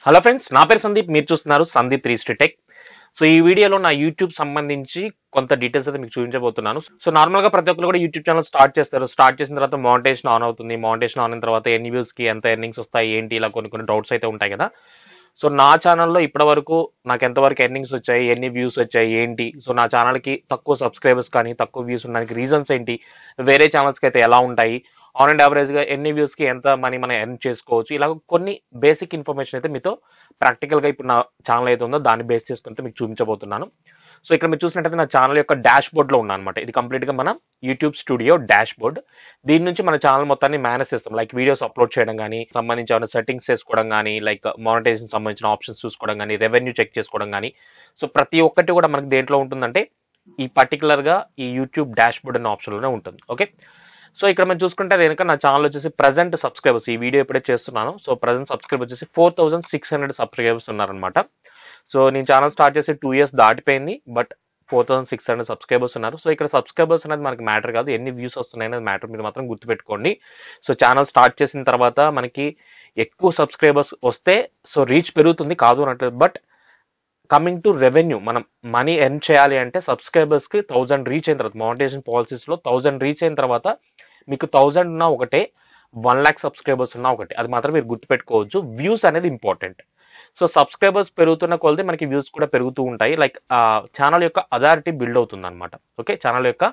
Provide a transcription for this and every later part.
Hello friends, నా పేరు సందీప్. మీరు చూస్తున్నారు సందీప్ 3 టెక్. సో ఈ వీడియోలో నా యూట్యూబ్ సంబంధించి కొంత డీటెయిల్స్ అయితే మీకు చూపించబోతున్నాను. సో నార్మల్గా ప్రతి ఒక్కరు కూడా యూట్యూబ్ ఛానల్ స్టార్ట్ చేస్తారు. స్టార్ట్ చేసిన తర్వాత మానిటైజేషన్ ఆన్ అవుతుంది. మానిటైజేషన్ ఆన్ అయిన తర్వాత ఎన్ని వ్యూస్కి ఎంత ఎర్నింగ్స్ వస్తాయి ఏంటి, ఇలా కొన్ని డౌట్స్ అయితే ఉంటాయి కదా. సో నా ఛానల్లో ఇప్పటి వరకు నాకు ఎంతవరకు ఎర్నింగ్స్ వచ్చాయి, ఎన్ని వ్యూస్ వచ్చాయి ఏంటి, సో నా ఛానల్కి తక్కువ సబ్స్క్రైబర్స్ కానీ తక్కువ వ్యూస్ ఉండడానికి రీజన్స్ ఏంటి, వేరే ఛానల్స్కి అయితే ఎలా ఉంటాయి, ఆన్ అండ్ యావరేజ్గా ఎన్ని వ్యూస్కి ఎంత మనీ మనం ఎర్న్ చేసుకోవచ్చు, ఇలా కొన్ని బేసిక్ ఇన్ఫర్మేషన్ అయితే మీతో ప్రాక్టికల్గా ఇప్పుడు నా ఛానల్ అయితే ఉందో దాన్ని బేస్ చేసుకుంటే మీకు చూపించబోతున్నాను. సో ఇక్కడ మీరు చూసినట్టయితే నా ఛానల్ యొక్క డాష్ బోర్డ్లో ఉన్నా అనమాట. ఇది కంప్లీట్గా మన యూట్యూబ్ స్టూడియో డాష్ బోర్డ్. దీని నుంచి మన ఛానల్ మొత్తాన్ని మేనేజ్ చేస్తాం. లైక్ వీడియోస్ అప్లోడ్ చేయడం కానీ, సంబంధించి ఏమైనా సెట్టింగ్స్ చేసుకోవడం కానీ, లైక్ మానిటైజేషన్ సంబంధించిన ఆప్షన్స్ చూసుకోవడం కానీ, రెవెన్యూ చెక్ చేసుకోవడం కానీ, సో ప్రతి ఒక్కటి కూడా మనకి దేంట్లో ఉంటుందంటే ఈ పర్టికులర్గా ఈ యూట్యూబ్ డాష్ బోర్డ్ అనే ఆప్షన్లోనే ఉంటుంది. ఓకే, సో ఇక్కడ మనం చూసుకుంటే వెనుక నా ఛానల్ వచ్చేసి ప్రజెంట్ సబ్స్క్రైబర్స్, ఈ వీడియో ఎప్పుడైతే చేస్తున్నాను, సో ప్రజెంట్ సబ్స్క్రైబర్ వచ్చేసి 4600 సబ్స్క్రైబర్స్ ఉన్నారనమాట. సో నేను ఛానల్ స్టార్ట్ చేసి 2 years దాటిపోయింది, బట్ 4600 సబ్స్క్రైబర్స్ ఉన్నారు. సో ఇక్కడ సబ్స్క్రైబర్స్ అనేది మనకి మ్యాటర్ కాదు, ఎన్ని వ్యూస్ వస్తున్నాయి అనేది మ్యాటర్. మీరు మాత్రం గుర్తుపెట్టుకోండి. సో ఛానల్ స్టార్ట్ చేసిన తర్వాత మనకి ఎక్కువ సబ్స్క్రైబర్స్ వస్తే సో రీచ్ పెరుగుతుంది, కాదు అనట్లేదు. బట్ కమింగ్ టు రెవెన్యూ, మనం మనీ ఎర్న్ చేయాలి అంటే సబ్స్క్రైబర్స్కి 1000 రీచ్ అయిన తర్వాత, మానిటైజేషన్ పాలసీస్లో 1000 రీచ్ అయిన తర్వాత మీకు 1000 ఉన్న ఒకటే, 1 lakh సబ్స్క్రైబర్స్ ఉన్న ఒకటే, అది మాత్రం మీరు గుర్తుపెట్టుకోవచ్చు. వ్యూస్ అనేది ఇంపార్టెంట్. సో సబ్స్క్రైబర్స్ పెరుగుతున్న కొలది మనకి వ్యూస్ కూడా పెరుగుతూ ఉంటాయి. లైక్ ఛానల్ యొక్క అథారిటీ బిల్డ్ అవుతుంది అనమాట. ఓకే, ఛానల్ యొక్క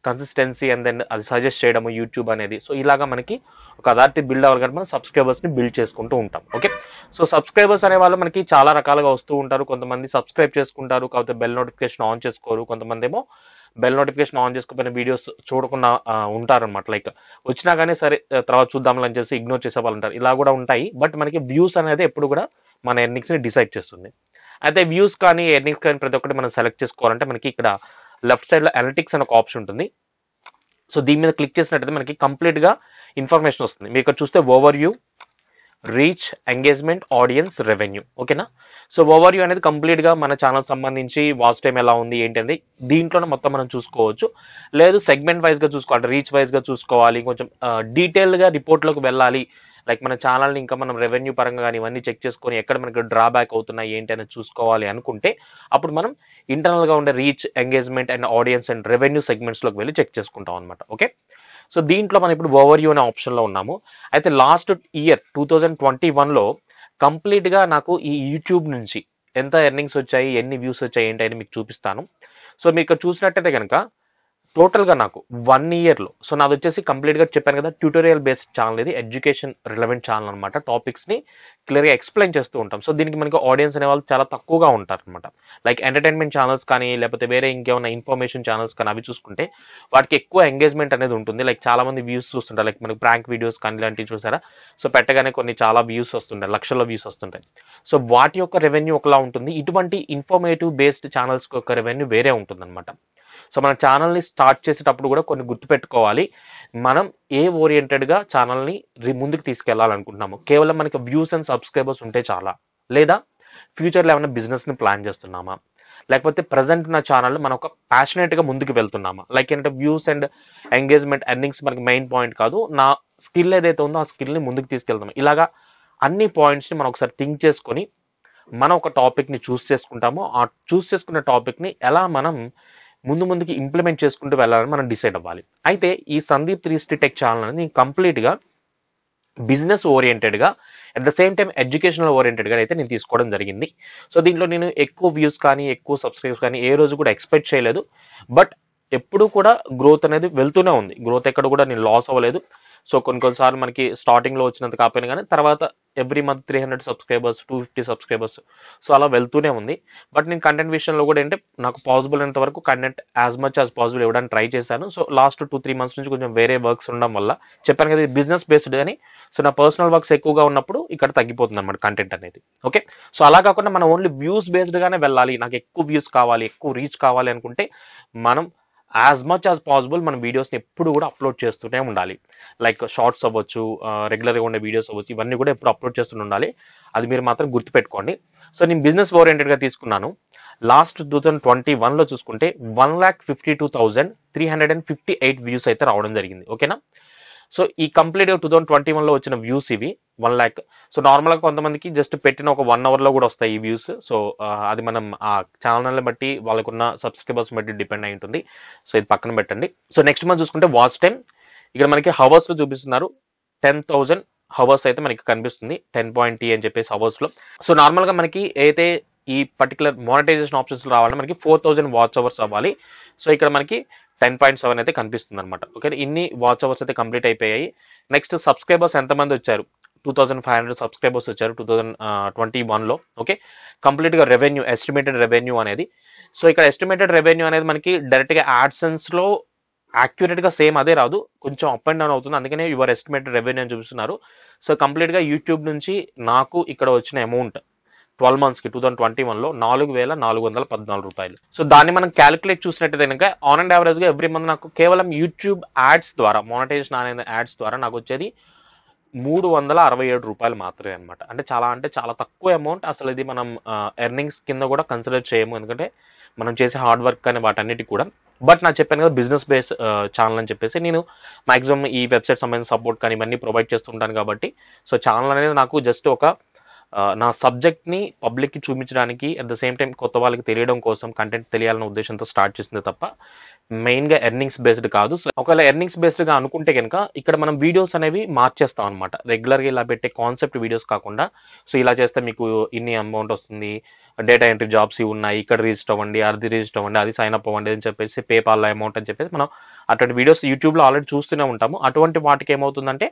కన్సిస్టెన్సీ అండ్ దెన్ అది సజెస్ట్ చేయడము యూట్యూబ్ అనేది. సో ఇలాగా మనకి ఒక అథారిటీ బిల్డ్ అవ్వాలి కానీ మనం సబ్స్క్రైబర్స్ని బిల్డ్ చేసుకుంటూ ఉంటాం. ఓకే, సో సబ్స్క్రైబర్స్ అనే వాళ్ళు మనకి చాలా రకాలుగా వస్తూ ఉంటారు. కొంతమంది సబ్స్క్రైబ్ చేసుకుంటారు, కాకపోతే బెల్ నోటిఫికేషన్ ఆన్ చేసుకోరు. కొంతమంది ఏమో బెల్ నోటిఫికేషన్ ఆన్ చేసుకోకపోయిన వీడియోస్ చూడకుండా ఉంటారనమాట. లైక్ వచ్చినా కానీ సరే తర్వాత చూద్దామని చెప్పి ఇగ్నోర్ చేసే వాళ్ళు ఉంటారు. ఇలా కూడా ఉంటాయి. బట్ మనకి వ్యూస్ అనేది ఎప్పుడు కూడా మన ఎర్నింగ్స్ని డిసైడ్ చేస్తుంది. అయితే వ్యూస్ కానీ ఎర్నింగ్స్ కానీ ప్రతి ఒక్కటి మనం సెలెక్ట్ చేసుకోవాలంటే మనకి ఇక్కడ లెఫ్ట్ సైడ్లో అనలిటిక్స్ అనే ఒక ఆప్షన్ ఉంటుంది. సో దీని మీద క్లిక్ చేసినట్టయితే మనకి కంప్లీట్గా ఇన్ఫర్మేషన్ వస్తుంది. మీరు ఇక్కడ చూస్తే over view, reach, engagement, audience, revenue. ఓకేనా. సో ఓవర్ వ్యూ అనేది కంప్లీట్గా మన ఛానల్ సంబంధించి వాచ్ టైం ఎలా ఉంది ఏంటి అనేది దీంట్లోనే మొత్తం మనం చూసుకోవచ్చు. లేదు సెగ్మెంట్ వైజ్గా చూసుకోవాలి, రీచ్ వైజ్గా చూసుకోవాలి, కొంచెం డీటెయిల్గా రిపోర్ట్లోకి వెళ్ళాలి, లైక్ మన ఛానల్ని ఇంకా మనం రెవెన్యూ పరంగా కానీ ఇవన్నీ చెక్ చేసుకొని ఎక్కడ మనకి డ్రాబ్యాక్ అవుతున్నాయి ఏంటి అనేది చూసుకోవాలి అనుకుంటే అప్పుడు మనం ఇంటర్నల్గా ఉండే reach, engagement and audience and revenue సెగ్మెంట్స్లోకి వెళ్ళి చెక్ చేసుకుంటాం అనమాట. ఓకే, సో దీంట్లో మనం ఇప్పుడు ఓవర్ వ్యూ అనే ఆప్షన్లో ఉన్నాము. అయితే లాస్ట్ ఇయర్ 2021లో కంప్లీట్గా నాకు ఈ యూట్యూబ్ నుంచి ఎంత ఎర్నింగ్స్ వచ్చాయి, ఎన్ని వ్యూస్ వచ్చాయి ఏంటి అని మీకు చూపిస్తాను. సో మీకు ఇక్కడ చూసినట్టయితే కనుక టోటల్గా నాకు 1 yearలో, సో నాది వచ్చేసి కంప్లీట్గా చెప్పాను కదా ట్యూటోరియల్ బేస్డ్ ఛానల్, ఇది ఎడ్యుకేషన్ రిలవెంట్ ఛానల్ అనమాట. టాపిక్స్ని క్లియర్గా ఎక్స్ప్లెయిన్ చేస్తూ ఉంటాం. సో దీనికి మనకి ఆడియన్స్ అనే వాళ్ళు చాలా తక్కువగా ఉంటారు అనమాట. లైక్ ఎంటర్టైన్మెంట్ ఛానల్స్ కానీ లేకపోతే వేరే ఇంకేమైనా ఇన్ఫర్మేషన్ ఛానల్స్ కానీ అవి చూసుకుంటే వాటికి ఎక్కువ ఎంగేజ్మెంట్ అనేది ఉంటుంది. లైక్ చాలా మంది వ్యూస్ చూస్తుంటారు. లైక్ మనకి ప్రాంక్ వీడియోస్ కానీ ఇలాంటివి చూసారా, సో పెట్టగానే కొన్ని చాలా వ్యూస్ వస్తుంటాయి, లక్షల్లో వ్యూస్ వస్తుంటాయి. సో వాటి యొక్క రెవెన్యూ ఒకలా ఉంటుంది. ఇటువంటి ఇన్ఫర్మేటివ్ బేస్డ్ ఛానల్స్ యొక్క రెవెన్యూ వేరే ఉంటుంది అనమాట. సో మన ఛానల్ని స్టార్ట్ చేసేటప్పుడు కూడా కొన్ని గుర్తుపెట్టుకోవాలి. మనం ఏ ఓరియంటెడ్గా ఛానల్ని ముందుకు తీసుకెళ్లాలనుకుంటున్నాము. కేవలం మనకి వ్యూస్ అండ్ సబ్స్క్రైబర్స్ ఉంటే చాలా, లేదా ఫ్యూచర్లో ఏమైనా బిజినెస్ని ప్లాన్ చేస్తున్నామా, లేకపోతే ప్రజెంట్ ఉన్న ఛానల్ మనం ఒక ప్యాషనేట్గా ముందుకు వెళ్తున్నామా. లైక్ ఏంటంటే వ్యూస్ అండ్ ఎంగేజ్మెంట్, ఎర్నింగ్స్ మనకి మెయిన్ పాయింట్ కాదు, నా స్కిల్ ఏదైతే ఉందో ఆ స్కిల్ని ముందుకు తీసుకెళ్తాము. ఇలాగా అన్ని పాయింట్స్ని మనం ఒకసారి థింక్ చేసుకొని మనం ఒక టాపిక్ని చూస్ చేసుకుంటాము. ఆ చూస్ చేసుకున్న టాపిక్ని ఎలా మనం ముందుకి ఇంప్లిమెంట్ చేసుకుంటూ వెళ్ళాలని మనం డిసైడ్ అవ్వాలి. అయితే ఈ సందీప్ 3 టెక్ ఛానల్ అనేది నేను కంప్లీట్గా బిజినెస్ ఓరియంటెడ్గా at the same time educational ఓరియంటెడ్గా అయితే నేను తీసుకోవడం జరిగింది. సో దీంట్లో నేను ఎక్కువ వ్యూస్ కానీ ఎక్కువ సబ్స్క్రైబర్స్ కానీ ఏ రోజు కూడా ఎక్స్పెక్ట్ చేయలేదు. బట్ ఎప్పుడూ కూడా గ్రోత్ అనేది వెళ్తూనే ఉంది. గ్రోత్ ఎక్కడ కూడా నేను లాస్ అవ్వలేదు. సో కొన్నిసార్లు మనకి స్టార్టింగ్లో వచ్చినంత కాకపోయినా కానీ తర్వాత every month 300 subscribers, 250 subscribers, so అలా వెళ్తూనే ఉంది. బట్ నేను కంటెంట్ విషయంలో కూడా ఏంటంటే నాకు పాసిబుల్ అయినంత వరకు content as much as possible ఇవ్వడానికి ట్రై చేశాను. సో లాస్ట్ 2-3 months నుంచి కొంచెం వేరే వర్క్స్ ఉండడం వల్ల చెప్పాను కదా బిజినెస్ బేస్డ్ అని, సో నా పర్సనల్ వర్క్స్ ఎక్కువగా ఉన్నప్పుడు ఇక్కడ తగ్గిపోతుంది అనమాట కంటెంట్ అనేది. ఓకే, సో అలా కాకుండా మనం ఓన్లీ వ్యూస్ బేస్డ్గానే వెళ్ళాలి, నాకు ఎక్కువ వ్యూస్ కావాలి, ఎక్కువ రీచ్ కావాలి అనుకుంటే మనం యాజ్ మచ్ యాజ్ పాసిబుల్ మన వీడియోస్ని ఎప్పుడు కూడా అప్లోడ్ చేస్తూనే ఉండాలి. లైక్ షార్ట్స్ అవ్వచ్చు, రెగ్యులర్గా ఉండే వీడియోస్ అవ్వచ్చు, ఇవన్నీ కూడా ఎప్పుడు అప్లోడ్ చేస్తూనే ఉండాలి. అది మీరు మాత్రం గుర్తుపెట్టుకోండి. సో నేను బిజినెస్ ఓరియంటెడ్గా తీసుకున్నాను. లాస్ట్ 2021లో చూసుకుంటే 1,52,358 వ్యూస్ అయితే రావడం జరిగింది. ఓకేనా. సో ఈ కంప్లీట్‌గా 2021లో వచ్చిన వ్యూస్ ఇవి 1,00,000. సో నార్మల్‌గా కొంతమందికి జస్ట్ పెట్టిన ఒక 1 అవర్‌లో కూడా వస్తాయి ఈ వ్యూస్. సో అది మనం ఆ ఛానల్‌ని బట్టి వాళ్ళకున్న సబ్స్క్రైబర్స్‌ని బట్టి డిపెండ్ అయి ఉంటుంది. సో ఇది పక్కన పెట్టండి. సో నెక్స్ట్ మనం చూసుకుంటే వాచ్ టైమ్. ఇక్కడ మనకి హవర్స్‌లో చూపిస్తున్నారు. 10,000 హవర్స్ అయితే మనకి కనిపిస్తుంది. 10.t అని చెప్పేసి హవర్స్‌లో. సో నార్మల్‌గా మనకి అయితే ఈ పర్టిక్యులర్ మానిటైజేషన్ ఆప్షన్స్‌లో రావాలంటే మనకి 4,000 వాచ్ అవర్స్ అవ్వాలి. సో ఇక్కడ మనకి 10.7 అయితే కనిపిస్తుందన్నమాట. ఓకే. ఇన్ని వాచ్ అవర్స్ అయితే కంప్లీట్ అయిపోయాయి. నెక్స్ట్ సబ్స్క్రైబర్స్ ఎంతమంది వచ్చారు? 2,500 సబ్స్క్రైబర్స్ వచ్చారు 2021లో. ఓకే. కంప్లీట్‌గా రెవెన్యూ ఎస్టిమేటెడ్ రెవెన్యూ అనేది. సో ఇక్కడ ఎస్టిమేటెడ్ రెవెన్యూ అనేది మనకి డైరెక్ట్‌గా యాడ్సెన్స్‌లో యాక్యురేట్‌గా సేమ్ అదే రాదు. కొంచెం అప్ అండ్ డౌన్ అవుతుంది. అందుకనే యువర్ ఎస్టిమేటెడ్ రెవెన్యూ అని చూపిస్తున్నారు. సో కంప్లీట్‌గా యూట్యూబ్ నుంచి నాకు ఇక్కడ వచ్చిన అమౌంట్ 12 మంత్స్‌కి 2021లో రూ. 4,414. సో దాన్ని మనం క్యాలిక్యులేట్ చూసినట్టయితే గనుక ఆన్ అండ్ యావరేజ్‌గా ఎవ్రీ మంత్ నాకు కేవలం యూట్యూబ్ యాడ్స్ ద్వారా మానిటైజేషన్ అనే యాడ్స్ ద్వారా నాకు వచ్చేది రూ. 367 మాత్రమే అన్నమాట. అంటే చాలా తక్కువ అమౌంట్. అసలు ఇది మనం ఎర్నింగ్స్ కింద కూడా కన్సిడర్ చేయము. ఎందుకంటే మనం చేసే హార్డ్ వర్క్ కానీ వాటన్నిటికి కూడా. బట్ నాకు చెప్పాను కదా బిజినెస్ బేస్ ఛానల్ అని చెప్పేసి నేను మాక్సిమం ఈ వెబ్సైట్ సంబంధించిన సపోర్ట్ కానీ ఇవన్నీ ప్రొవైడ్ చేస్తుంటాను కాబట్టి సో ఛానల్ అనేది నాకు జస్ట్ ఒక నా సబ్జెక్ట్ని పబ్లిక్కి చూపించడానికి అట్ ద సేమ్ టైం కొత్త వాళ్ళకి తెలియడం కోసం కంటెంట్ తెలియాలన్న ఉద్దేశంతో స్టార్ట్ చేసింది తప్ప మెయిన్గా ఎర్నింగ్స్ బేస్డ్ కాదు. సో ఒకవేళ ఎర్నింగ్స్ బేస్డ్గా అనుకుంటే కనుక ఇక్కడ మనం వీడియోస్ అనేవి మార్చేస్తాం అనమాట. రెగ్యులర్గా ఇలా పెట్టే కాన్సెప్ట్ వీడియోస్ కాకుండా సో ఇలా చేస్తే మీకు ఇన్ని అమౌంట్ వస్తుంది, డేటా ఎంట్రీ జాబ్స్ ఇవి ఉన్నాయి, ఇక్కడ రిజిస్టర్ అవ్వండి, అది రిజిస్టర్ అవ్వండి, అది సైన్ అప్ అవ్వండి అని చెప్పేసి పేపాల్లో అమౌంట్ అని చెప్పేసి మనం అటువంటి వీడియోస్ యూట్యూబ్లో ఆల్రెడీ చూస్తూనే ఉంటాము. అటువంటి వాటికి ఏమవుతుందంటే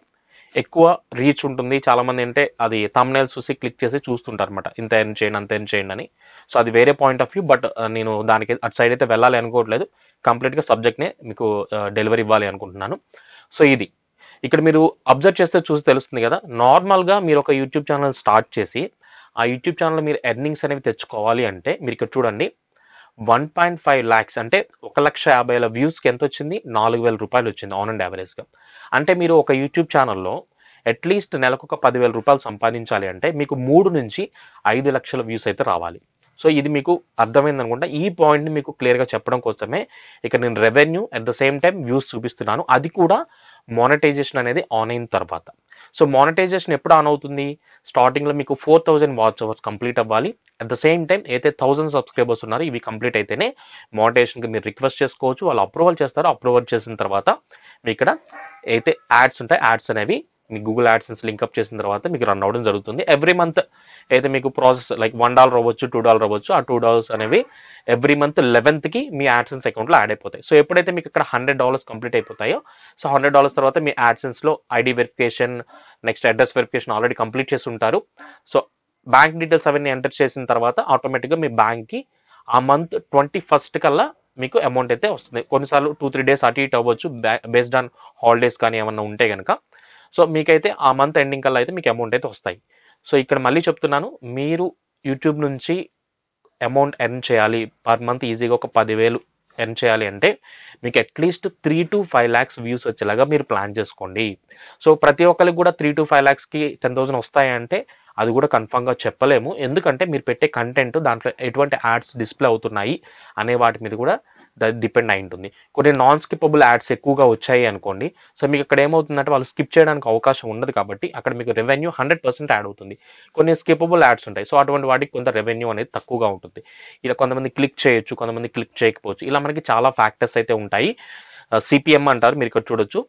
ఎక్కువ రీచ్ ఉంటుంది. చాలామంది అంటే అది థంబ్నెయిల్స్ చూసి క్లిక్ చేసి చూస్తుంటారు అనమాట. ఇంత ఎర్న్ చేయండి, అంత ఎర్న్ చేయండి అని. సో అది వేరే పాయింట్ ఆఫ్ వ్యూ. బట్ నేను దానికి అటు సైడ్ అయితే వెళ్ళాలి అనుకోవట్లేదు. కంప్లీట్గా సబ్జెక్ట్నే మీకు డెలివరీ ఇవ్వాలి అనుకుంటున్నాను. సో ఇది ఇక్కడ మీరు అబ్జర్వ్ చేస్తే చూసి తెలుస్తుంది కదా. నార్మల్గా మీరు ఒక యూట్యూబ్ ఛానల్ స్టార్ట్ చేసి ఆ యూట్యూబ్ ఛానల్ మీరు ఎర్నింగ్స్ అనేవి తెచ్చుకోవాలి అంటే మీరు ఇక్కడ చూడండి 1.5 lakhs అంటే 1,50,000 వ్యూస్కి ఎంత వచ్చింది? రూ. 4,000 వచ్చింది ఆన్ అండ్ యావరేజ్గా. అంటే మీరు ఒక యూట్యూబ్ ఛానల్లో అట్లీస్ట్ నెలకు ఒక రూ. 10,000 సంపాదించాలి అంటే మీకు 3 నుంచి 5 లక్షల వ్యూస్ అయితే రావాలి. సో ఇది మీకు అర్థమైంది అనుకుంటా. ఈ పాయింట్ని మీకు క్లియర్గా చెప్పడం కోసమే ఇక్కడ నేను revenue at the same time views చూపిస్తున్నాను. అది కూడా మానిటైజేషన్ అనేది ఆన్ అయిన తర్వాత. సో మానిటైజేషన్ ఎప్పుడు ఆన్ అవుతుంది? స్టార్టింగ్లో మీకు 4,000 వాచ్ అవర్స్ కంప్లీట్ అవ్వాలి. అట్ ద సేమ్ టైం అయితే 1,000 సబ్స్క్రైబర్స్ ఉన్నారు ఇవి కంప్లీట్ అయితేనే మానిటైజేషన్కి మీరు రిక్వెస్ట్ చేసుకోవచ్చు. వాళ్ళు అప్రూవల్ చేస్తారు. అప్రూవల్ చేసిన తర్వాత మీ ఇక్కడ అయితే యాడ్స్ ఉంటాయి. యాడ్స్ అనేవి మీ గూగుల్ యాడ్సెన్స్ లింక్అప్ చేసిన తర్వాత మీకు రన్ అవ్వడం జరుగుతుంది. ఎవ్రీ మంత్ అయితే మీకు ప్రాసెస్ లైక్ $1 అవ్వచ్చు, $2 అవ్వచ్చు. ఆ $2 అనేవి ఎవ్రీ మంత్ 11th మీ యాడ్సెన్స్ అకౌంట్లో యాడ్ అయిపోతాయి. సో ఎప్పుడైతే మీకు ఇక్కడ $100 కంప్లీట్ అయిపోతాయో సో $100 తర్వాత మీ యాడ్సెన్స్లో ID verification, next address verification already complete చేసి ఉంటారు. సో బ్యాంక్ డీటెయిల్స్ అవన్నీ ఎంటర్ చేసిన తర్వాత ఆటోమేటిక్గా మీ బ్యాంక్కి ఆ మంత్ 21st కల్లా మీకు అమౌంట్ అయితే వస్తుంది. కొన్నిసార్లు 2-3 డేస్ అటు ఇటు అవ్వచ్చు బేస్డ్ ఆన్ హాలిడేస్ కానీ ఏమన్నా ఉంటే కనుక. సో మీకైతే ఆ మంత్ ఎండింగ్ కల్లా అయితే మీకు అమౌంట్ అయితే వస్తాయి. సో ఇక్కడ మళ్ళీ చెప్తున్నాను, మీరు యూట్యూబ్ నుంచి అమౌంట్ ఎర్న్ చేయాలి పర్ మంత్ ఈజీగా ఒక 10,000 ఎర్న్ చేయాలి అంటే మీకు అట్లీస్ట్ 3-5 lakhs వ్యూస్ వచ్చేలాగా మీరు ప్లాన్ చేసుకోండి. సో ప్రతి ఒక్కరికి కూడా 3-5 lakhsకి 10,000 వస్తాయంటే అది కూడా కన్ఫామ్గా చెప్పలేము. ఎందుకంటే మీరు పెట్టే కంటెంట్ దాంట్లో ఎటువంటి యాడ్స్ డిస్ప్లే అవుతున్నాయి అనే వాటి మీద కూడా డిపెండ్ అయి ఉంటుంది. కొన్ని నాన్ స్కిప్పబుల్ యాడ్స్ ఎక్కువగా వచ్చాయి అనుకోండి. సో మీకు ఇక్కడ ఏమవుతుందంటే వాళ్ళు స్కిప్ చేయడానికి అవకాశం ఉండదు కాబట్టి అక్కడ మీకు రెవెన్యూ 100% యాడ్ అవుతుంది. కొన్ని స్కిప్పబుల్ యాడ్స్ ఉంటాయి. సో అటువంటి వాటికి కొంత రెవెన్యూ అనేది తక్కువగా ఉంటుంది. ఇలా కొంతమంది క్లిక్ చేయొచ్చు, కొంతమంది క్లిక్ చేయకపోవచ్చు. ఇలా మనకి చాలా ఫ్యాక్టర్స్ అయితే ఉంటాయి. సిపిఎం అంటారు, మీరు ఇక్కడ చూడొచ్చు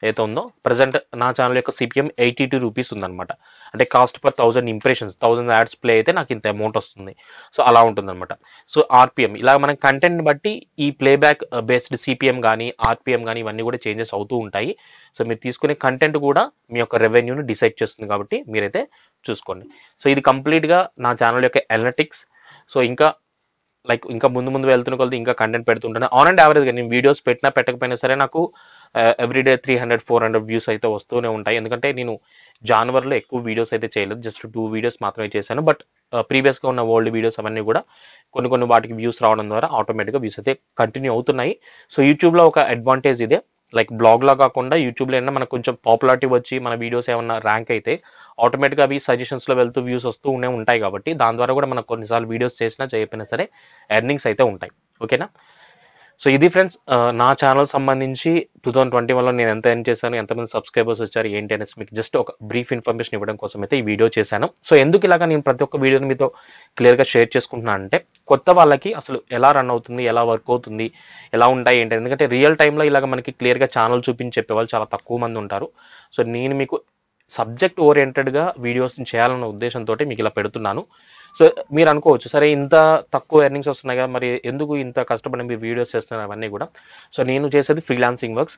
ఏదో ఉందో. ప్రజెంట్ నా ఛానల్ యొక్క సిపిఎం ₹82 ఉందన్నమాట. అంటే cost per 1000 impressions, 1000 ads play అయితే నాకు ఇంత అమౌంట్ వస్తుంది. సో అలా ఉంటుందన్నమాట. సో ఆర్పిఎం ఇలా మనం కంటెంట్ బట్టి ఈ ప్లేబ్యాక్ బేస్డ్ సిపిఎం కానీ ఆర్పిఎం కానీ ఇవన్నీ కూడా చేంజెస్ అవుతూ ఉంటాయి. సో మీరు తీసుకునే కంటెంట్ కూడా మీ యొక్క రెవెన్యూని డిసైడ్ చేస్తుంది కాబట్టి మీరైతే చూసుకోండి. సో ఇది కంప్లీట్గా నా ఛానల్ యొక్క అనలిటిక్స్. సో ఇంకా ముందు వెళ్తున్న కొలది ఇంకా కంటెంట్ పెడుతుంటాను. ఆన్ అండ్ యావరేజ్గా నేను వీడియోస్ పెట్టినా పెట్టకపోయినా సరే నాకు ఎవ్రీడే 300-400 వ్యూస్ అయితే వస్తూనే ఉంటాయి. ఎందుకంటే నేను జనవరిలో ఎక్కువ వీడియోస్ అయితే చేయలేదు, జస్ట్ 2 వీడియోస్ మాత్రమే చేశాను. బట్ ప్రీవియస్గా ఉన్న ఓల్డ్ వీడియోస్ అవన్నీ కూడా కొన్ని వాటికి వ్యూస్ రావడం ద్వారా ఆటోమేటిక్గా వ్యూస్ అయితే కంటిన్యూ అవుతున్నాయి. సో యూట్యూబ్లో ఒక అడ్వాంటేజ్ ఇదే, లైక్ బ్లాగ్లా కాకుండా యూట్యూబ్లో అయినా మనకు కొంచెం పాపులారిటీ వచ్చి మన వీడియోస్ ఏమన్నా ర్యాంక్ అయితే ఆటోమేటిక్గా అవి సజెషన్స్లో వెళ్తూ వ్యూస్ వస్తూనే ఉంటాయి కాబట్టి దాని ద్వారా కూడా మనకు కొన్నిసార్లు వీడియోస్ చేసినా చేయకపోయినా సరే ఎర్నింగ్స్ అయితే ఉంటాయి. ఓకేనా? సో ఇది ఫ్రెండ్స్ నా ఛానల్ సంబంధించి 2021లో నేను ఎంత ఎర్న్ చేశాను, ఎంతమంది సబ్స్క్రైబర్స్ వచ్చారు ఏంటి అనేసి మీకు జస్ట్ ఒక బ్రీఫ్ ఇన్ఫర్మేషన్ ఇవ్వడం కోసం అయితే ఈ వీడియో చేశాను. సో ఎందుకు ఇలాగా నేను ప్రతి ఒక్క వీడియోని మీతో క్లియర్గా షేర్ చేసుకుంటున్నాను అంటే కొత్త వాళ్ళకి అసలు ఎలా రన్ అవుతుంది, ఎలా వర్క్ అవుతుంది, ఎలా ఉంటాయి ఏంటి, ఎందుకంటే రియల్ టైంలో ఇలాగ మనకి క్లియర్గా ఛానల్ చూపించి చెప్పేవాళ్ళు చాలా తక్కువ మంది ఉంటారు. సో నేను మీకు సబ్జెక్ట్ ఓరియంటెడ్గా వీడియోస్ని చేయాలన్న ఉద్దేశంతో మీకు ఇలా పెడుతున్నాను. సో మీరు అనుకోవచ్చు, సరే ఇంత తక్కువ ఎర్నింగ్స్ వస్తున్నాయి కదా, మరి ఎందుకు ఇంత కష్టపడి మీరు వీడియోస్ చేస్తున్నారు అవన్నీ కూడా. సో నేను చేసేది ఫ్రీలాన్సింగ్ వర్క్స్.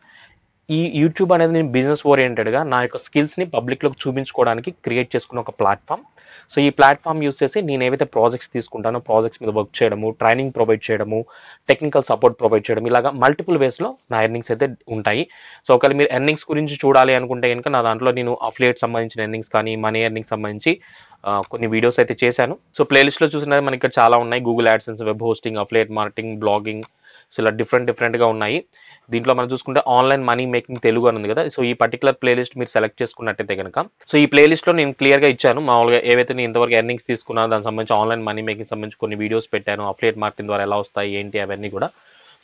ఈ యూట్యూబ్ అనేది నేను బిజినెస్ ఓరియంటెడ్గా నా యొక్క స్కిల్స్ని పబ్లిక్లోకి చూపించుకోవడానికి క్రియేట్ చేసుకున్న ఒక ప్లాట్ఫామ్. సో ఈ ప్లాట్ఫామ్ యూస్ చేసి నేను ఏవైతే ప్రాజెక్ట్స్ తీసుకుంటానో ప్రాజెక్ట్స్ మీద వర్క్ చేయడము, ట్రైనింగ్ ప్రొవైడ్ చేయడము, టెక్నికల్ సపోర్ట్ ప్రొవైడ్ చేయడం, ఇలాగా మల్టిపుల్ వేస్లో నా ఎర్నింగ్స్ అయితే ఉంటాయి. సో ఒకవేళ మీరు ఎర్నింగ్స్ గురించి చూడాలి అనుకుంటే కనుక నా దాంట్లో నేను అఫిలియేట్ సంబంధించిన ఎర్నింగ్స్ కానీ మనీ ఎర్నింగ్స్ సంబంధించి కొన్ని వీడియోస్ అయితే చేశాను. సో ప్లేలిస్ట్లో చూసినది మనకి ఇక్కడ చాలా ఉన్నాయి. Google AdSense, web hosting, affiliate marketing, blogging, so ఇలా డిఫరెంట్గా ఉన్నాయి. దీంట్లో మనం చూసుకుంటే ఆన్లైన్ మనీ మేకింగ్ తెలుగు అని ఉంది కదా. సో ఈ పర్టికులర్ ప్లేలిస్ట్ మీరు సెలెక్ట్ చేసుకున్నట్టయితే కనుక సో ఈ ప్లేలిస్ట్లో నేను క్లియర్గా ఇచ్చాను మామూలుగా ఏవైతే నేను ఇంతవరకు ఎర్నింగ్స్ తీసుకున్నాను దానికి సంబంధించి ఆన్లైన్ మనీ మేకింగ్ సంబంధించి కొన్ని వీడియోస్ పెట్టాను. అఫిలియేట్ మార్కెటింగ్ ద్వారా ఎలా వస్తాయి ఏంటి అవన్నీ కూడా.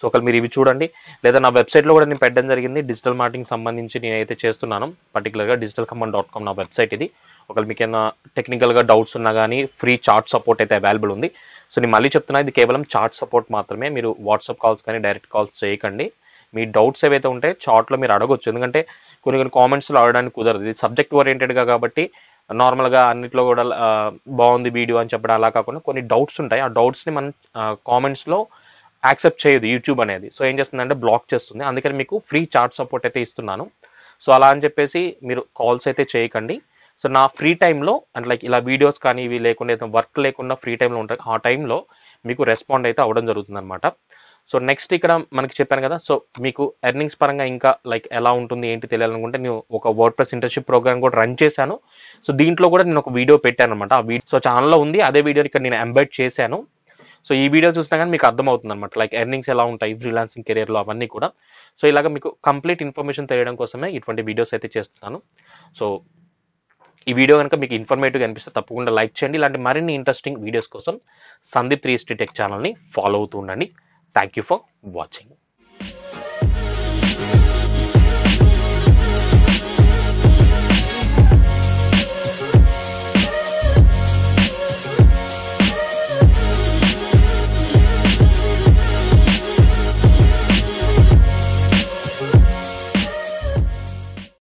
సో ఒకవేళ మీరు ఇవి చూడండి, లేదా నా వెబ్సైట్లో కూడా నేను పెట్టడం జరిగింది. డిజిటల్ మార్కెటింగ్ సంబంధించి నేనైతే చేస్తున్నాను, పర్టికులర్గా digitalcommand.com నా వెబ్సైట్ ఇది. ఒకవేళ మీకు ఏమైనా టెక్నికల్గా డౌట్స్ ఉన్నా కానీ ఫ్రీ చాట్ సపోర్ట్ అయితే అవైలబుల్ ఉంది. సో నేను మళ్ళీ చెప్తున్నా, ఇది కేవలం చాట్ సపోర్ట్ మాత్రమే. మీరు వాట్సాప్ కాల్స్ కానీ డైరెక్ట్ కాల్స్ చేయకండి. మీ డౌట్స్ ఏవైతే ఉంటాయో చాట్లో మీరు అడగొచ్చు, ఎందుకంటే కొన్ని కామెంట్స్లో అడగడానికి కుదరదు. ఇది సబ్జెక్ట్ ఓరియంటెడ్గా కాబట్టి నార్మల్గా అన్నిట్లో కూడా బాగుంది వీడియో అని చెప్పడం అలా కాకుండా కొన్ని డౌట్స్ ఉంటాయి. ఆ డౌట్స్ని మనం కామెంట్స్లో యాక్సెప్ట్ చేయదు యూట్యూబ్ అనేది. సో ఏం చేస్తుందంటే బ్లాక్ చేస్తుంది. అందుకని మీకు ఫ్రీ చాట్ సపోర్ట్ అయితే ఇస్తున్నాను. సో అలా అని చెప్పేసి మీరు కాల్స్ అయితే చేయకండి. సో నా ఫ్రీ టైంలో అంటే లైక్ ఇలా వీడియోస్ కానీ ఇవి లేకుండా వర్క్ లేకుండా ఫ్రీ టైంలో ఉంటాయి, ఆ టైంలో మీకు రెస్పాండ్ అయితే అవ్వడం జరుగుతుంది అనమాట. సో నెక్స్ట్ ఇక్కడ మనకి చెప్పాను కదా, సో మీకు ఎర్నింగ్స్ పరంగా ఇంకా లైక్ ఎలా ఉంటుంది ఏంటి తెలియాలనుకుంటే నేను ఒక వర్డ్ప్రెస్ ఇంటర్న్షిప్ ప్రోగ్రామ్ కూడా రన్ చేశాను. సో దీంట్లో కూడా నేను ఒక వీడియో పెట్టాను అనమాట. ఆ వీడియో సో ఛానల్లో ఉంది, అదే వీడియోని ఇక్కడ నేను ఎంబెడ్ చేశాను. సో ఈ వీడియో చూసినా కానీ మీకు అర్థమవుతుంది అనమాట, లైక్ ఎర్నింగ్స్ ఎలా ఉంటాయి ఫ్రీలాన్సింగ్ కెరియర్లో అవన్నీ కూడా. సో ఇలాగ మీకు కంప్లీట్ ఇన్ఫర్మేషన్ తెలియడం కోసమే ఇటువంటి వీడియోస్ అయితే చేస్తున్నాను. సో ఈ వీడియో కనుక మీకు ఇన్ఫర్మేటివ్గా అనిపిస్తే తప్పకుండా లైక్ చేయండి. ఇలాంటి మరిన్ని ఇంట్రెస్టింగ్ వీడియోస్ కోసం సందీప్ 360 టెక్ ఛానల్ని ఫాలో అవుతూ ఉండండి. Thank you for watching.